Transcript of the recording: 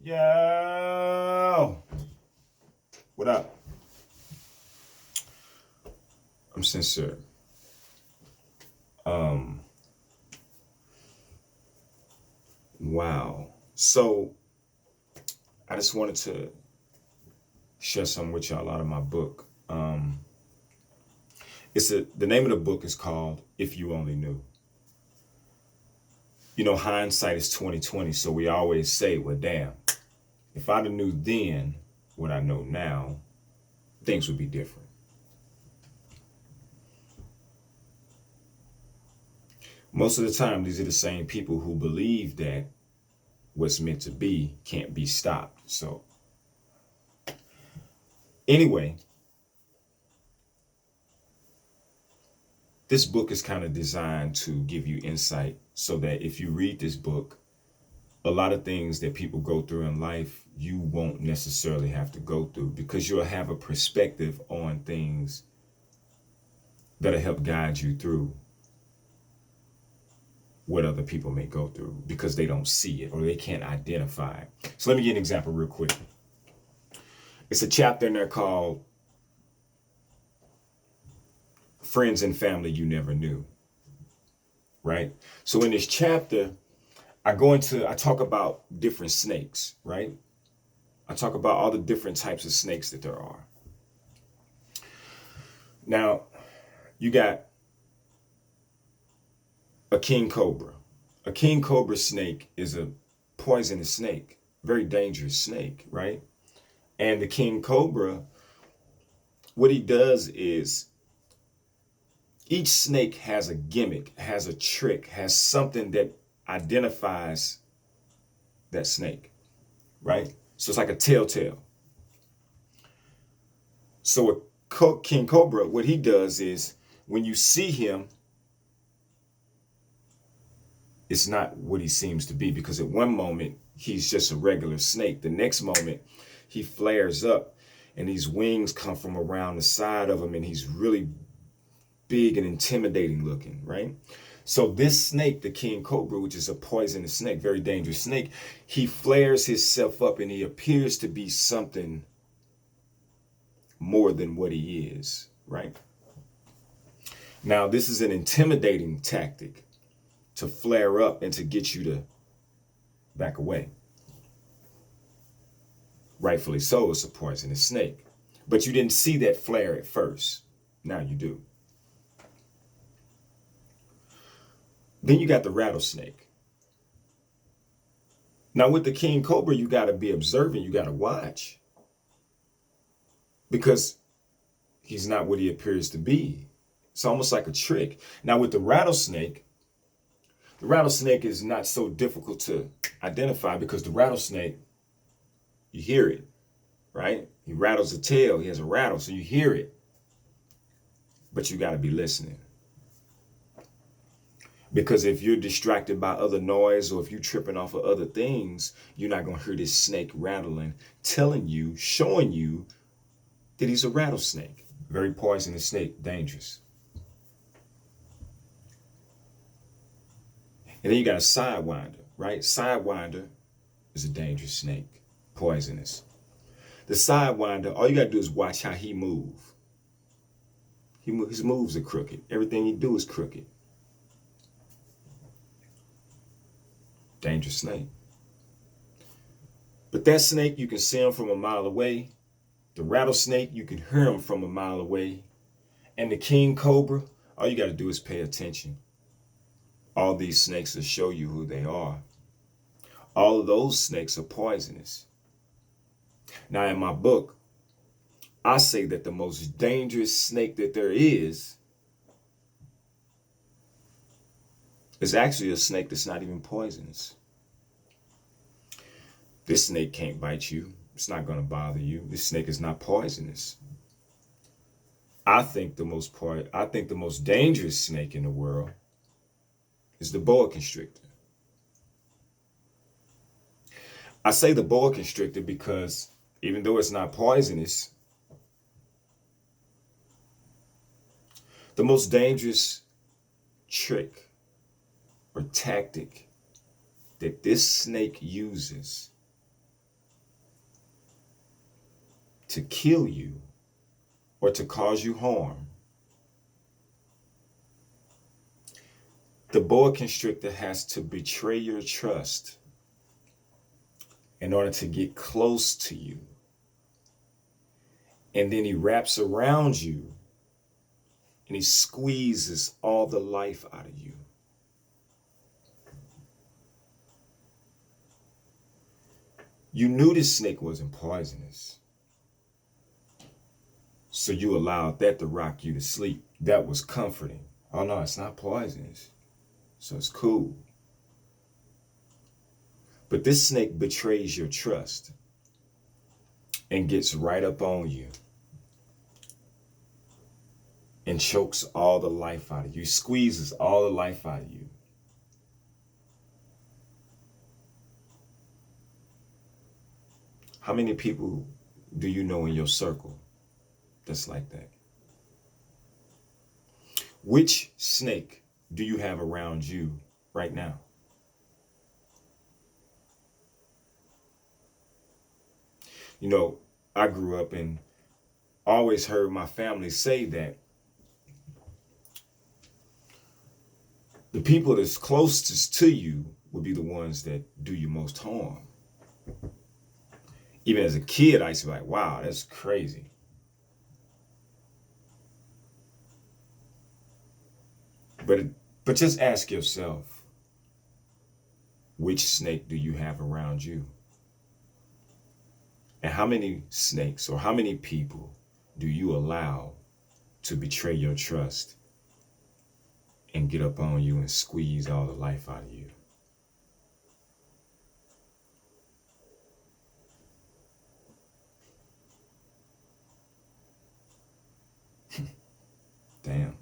Yo, what up? I'm sincere. Um, wow. So I just wanted to share something with y'all out of my book. The name of the book is called "If You Only Knew." You know, hindsight is 2020, so we always say, "Well, damn, if I'd have knew then what I know now, things would be different." Most of the time, these are the same people who believe that what's meant to be can't be stopped. So anyway, this book is kind of designed to give you insight so that if you read this book, a lot of things that people go through in life, you won't necessarily have to go through because you'll have a perspective on things that'll help guide you through what other people may go through because they don't see it or they can't identify it. So let me give an example real quick. It's a chapter in there called Friends and Family You Never Knew, right? So in this chapter, I talk about different snakes, right? I talk about all the different types of snakes that there are. Now, you got a king cobra. A king cobra snake is a poisonous snake, very dangerous snake, right? And the king cobra, what he does is each snake has a gimmick, has a trick, has something that identifies that snake, right? So it's like a telltale. So a king cobra, what he does is when you see him, it's not what he seems to be because at one moment he's just a regular snake. The next moment he flares up and these wings come from around the side of him and he's really big and intimidating looking, right? So this snake, the king cobra, which is a poisonous snake, very dangerous snake, he flares himself up and he appears to be something more than what he is, right? Now, this is an intimidating tactic to flare up and to get you to back away. Rightfully so, it's a poisonous snake. But you didn't see that flare at first. Now you do. Then you got the rattlesnake. Now with the king cobra, you got to be observant. You got to watch. Because he's not what he appears to be. It's almost like a trick. Now with the rattlesnake is not so difficult to identify because the rattlesnake, you hear it, right? He rattles the tail. He has a rattle, so you hear it. But you got to be listening. Because if you're distracted by other noise or if you're tripping off of other things, you're not going to hear this snake rattling, telling you, showing you that he's a rattlesnake. Very poisonous snake, dangerous. And then you got a sidewinder, right? Sidewinder is a dangerous snake, poisonous. The sidewinder, all you got to do is watch how he move. His moves are crooked. Everything he do is crooked. Dangerous snake. But that snake, you can see him from a mile away. The rattlesnake, you can hear him from a mile away. And the king cobra, all you got to do is pay attention. All these snakes will show you who they are. All of those snakes are poisonous. Now, in my book, I say that the most dangerous snake that there is actually a snake that's not even poisonous. This snake can't bite you. It's not going to bother you. This snake is not poisonous. I think the most dangerous snake in the world is the boa constrictor. I say the boa constrictor because even though it's not poisonous, the most dangerous trick or tactic that this snake uses to kill you or to cause you harm, the boa constrictor has to betray your trust in order to get close to you. And then he wraps around you and he squeezes all the life out of you. You knew this snake wasn't poisonous, so you allowed that to rock you to sleep. That was comforting. Oh no, it's not poisonous, so it's cool. But this snake betrays your trust and gets right up on you and chokes all the life out of you, squeezes all the life out of you. How many people do you know in your circle that's like that? Which snake do you have around you right now? You know, I grew up and always heard my family say that the people that's closest to you would be the ones that do you most harm. Even as a kid, I used to be like, wow, that's crazy. But just ask yourself, which snake do you have around you? And how many snakes or how many people do you allow to betray your trust and get up on you and squeeze all the life out of you? Damn.